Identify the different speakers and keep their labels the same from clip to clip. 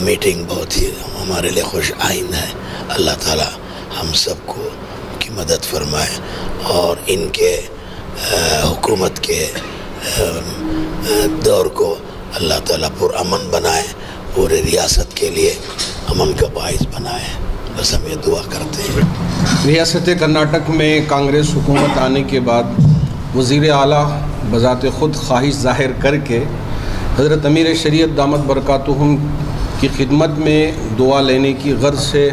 Speaker 1: Meeting بہت ہی ہمارے لیے خوش آئند ہے. اللہ تعالی ہم سب کو کی مدد فرمائے اور ان کے حکومت کے دور کو اللہ تعالیٰ پر امن بنائے, پورے ریاست کے لیے امن کا باعث بنائے. بس ہم یہ دعا کرتے ہیں.
Speaker 2: ریاست کرناٹک میں کانگریس حکومت آنے کے بعد وزیر اعلیٰ بذات خود خواہش ظاہر کر کے حضرت امیر شریعت دامت برکاتہم کی خدمت میں دعا لینے کی غرض سے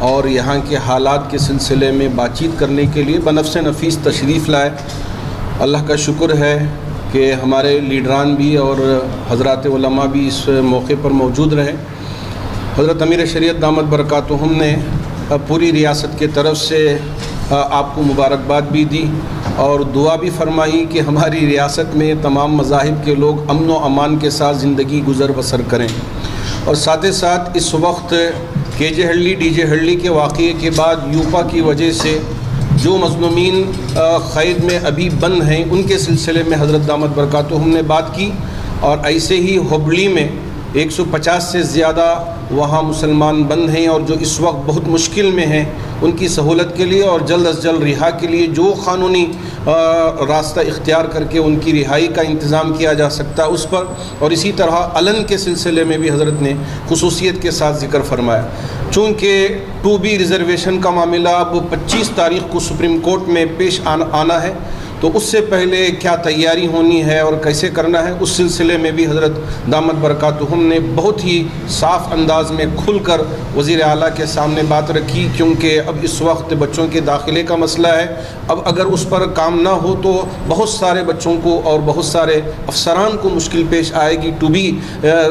Speaker 2: اور یہاں کے حالات کے سلسلے میں بات چیت کرنے کے لیے بنفس نفیس تشریف لائے. اللہ کا شکر ہے کہ ہمارے لیڈران بھی اور حضرات علماء بھی اس موقع پر موجود رہے. حضرت امیر شریعت دامت برکاتہم نے پوری ریاست کے طرف سے آپ کو مبارکباد بھی دی اور دعا بھی فرمائی کہ ہماری ریاست میں تمام مذاہب کے لوگ امن و امان کے ساتھ زندگی گزر بسر کریں. اور ساتھ ہی ساتھ اس وقت کے جے ہلّی ڈی جے ہلّی کے واقعے کے بعد یوپا کی وجہ سے جو مظلومین قید میں ابھی بند ہیں ان کے سلسلے میں حضرت دامت برکاتہم نے بات کی. اور ایسے ہی ہبلی میں 150 سے زیادہ وہاں مسلمان بند ہیں اور جو اس وقت بہت مشکل میں ہیں, ان کی سہولت کے لیے اور جلد از جلد رہا کے لیے جو قانونی راستہ اختیار کر کے ان کی رہائی کا انتظام کیا جا سکتا ہے اس پر. اور اسی طرح علن کے سلسلے میں بھی حضرت نے خصوصیت کے ساتھ ذکر فرمایا. چونکہ 2B ریزرویشن کا معاملہ اب 25 تاریخ کو سپریم کورٹ میں پیش آنا ہے, تو اس سے پہلے کیا تیاری ہونی ہے اور کیسے کرنا ہے, اس سلسلے میں بھی حضرت دامت برکاتہم نے بہت ہی صاف انداز میں کھل کر وزیر اعلیٰ کے سامنے بات رکھی. کیونکہ اب اس وقت بچوں کے داخلے کا مسئلہ ہے, اب اگر اس پر کام نہ ہو تو بہت سارے بچوں کو اور بہت سارے افسران کو مشکل پیش آئے گی 2B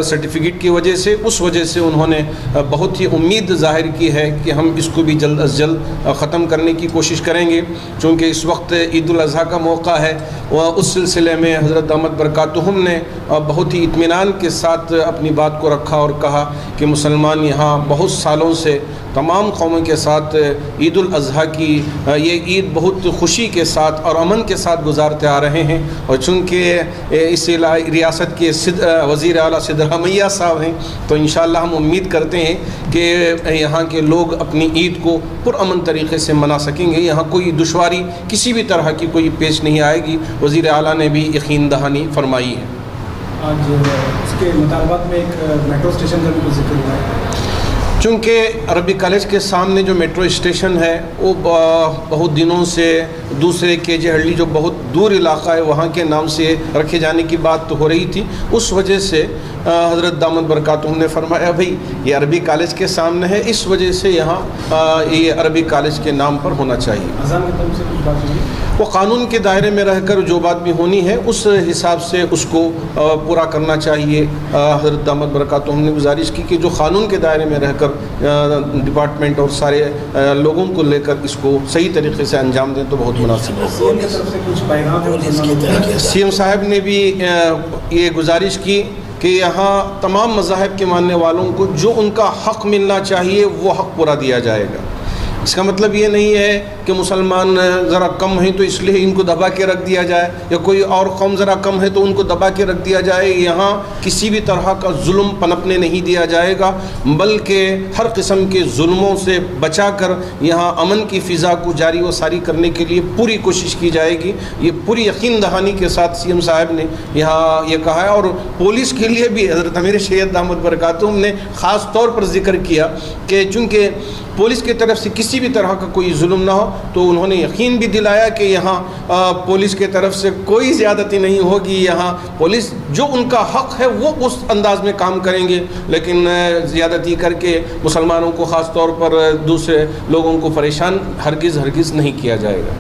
Speaker 2: سرٹیفکیٹ کی وجہ سے. اس وجہ سے انہوں نے بہت ہی امید ظاہر کی ہے کہ ہم اس کو بھی جلد از جلد ختم کرنے کی کوشش کریں گے. چونکہ اس وقت عید الاضحیٰ کا موقع ہے, اس سلسلے میں حضرت دامت برکاتہم نے بہت ہی اطمینان کے ساتھ اپنی بات کو رکھا اور کہا کہ مسلمان یہاں بہت سالوں سے تمام قوموں کے ساتھ عید الاضحیٰ کی یہ عید بہت خوشی کے ساتھ اور امن کے ساتھ گزارتے آ رہے ہیں. اور چونکہ اس ریاست کے وزیر اعلیٰ سدرامیا صاحب ہیں, تو انشاءاللہ ہم امید کرتے ہیں کہ یہاں کے لوگ اپنی عید کو پرامن طریقے سے منا سکیں گے. یہاں کوئی دشواری کسی بھی طرح کی کوئی پیش نہیں آئے گی. وزیر اعلیٰ نے بھی یقین دہانی فرمائی ہے.
Speaker 3: آج اس کے مطالبات میں ایک میٹرو اسٹیشن کا بھی ذکر ہوا ہے.
Speaker 2: چونکہ عربی کالج کے سامنے جو میٹرو اسٹیشن ہے وہ بہت دنوں سے دوسرے کے جے ہلّی جو بہت دور علاقہ ہے وہاں کے نام سے رکھے جانے کی بات تو ہو رہی تھی. اس وجہ سے حضرت دامت برکاتہم نے فرمایا بھئی یہ عربی کالج کے سامنے ہے, اس وجہ سے یہاں یہ عربی کالج کے نام پر ہونا چاہیے.
Speaker 3: اذان کی طرف سے کچھ بات ہوئی,
Speaker 2: وہ قانون کے دائرے میں رہ کر جو بات بھی ہونی ہے اس حساب سے اس کو پورا کرنا چاہیے. حضرت دامت برکاتہم نے گزارش کی کہ جو قانون کے دائرے میں رہ کر ڈپارٹمنٹ اور سارے لوگوں کو لے کر اس کو صحیح طریقے سے انجام دیں تو بہت مناسب ہے.
Speaker 3: سی ایم کی طرف سے کچھ پیغام ہے.
Speaker 2: سی ایم صاحب نے بھی یہ گزارش کی کہ یہاں تمام مذاہب کے ماننے والوں کو جو ان کا حق ملنا چاہیے وہ حق پورا دیا جائے گا. اس کا مطلب یہ نہیں ہے کہ مسلمان ذرا کم ہیں تو اس لیے ان کو دبا کے رکھ دیا جائے, یا کوئی اور قوم ذرا کم ہے تو ان کو دبا کے رکھ دیا جائے. یہاں کسی بھی طرح کا ظلم پنپنے نہیں دیا جائے گا, بلکہ ہر قسم کے ظلموں سے بچا کر یہاں امن کی فضا کو جاری و ساری کرنے کے لیے پوری کوشش کی جائے گی. یہ پوری یقین دہانی کے ساتھ سی ایم صاحب نے یہاں یہ کہا ہے. اور پولیس کے لیے بھی حضرت امیر شریعت دامت برکاتہم نے خاص طور پر ذکر کیا کہ چونکہ پولیس کی طرف سے کسی بھی طرح کا کوئی ظلم نہ ہو, تو انہوں نے یقین بھی دلایا کہ یہاں پولیس کی طرف سے کوئی زیادتی نہیں ہوگی. یہاں پولیس جو ان کا حق ہے وہ اس انداز میں کام کریں گے, لیکن زیادتی کر کے مسلمانوں کو خاص طور پر دوسرے لوگوں کو پریشان ہرگز نہیں کیا جائے گا.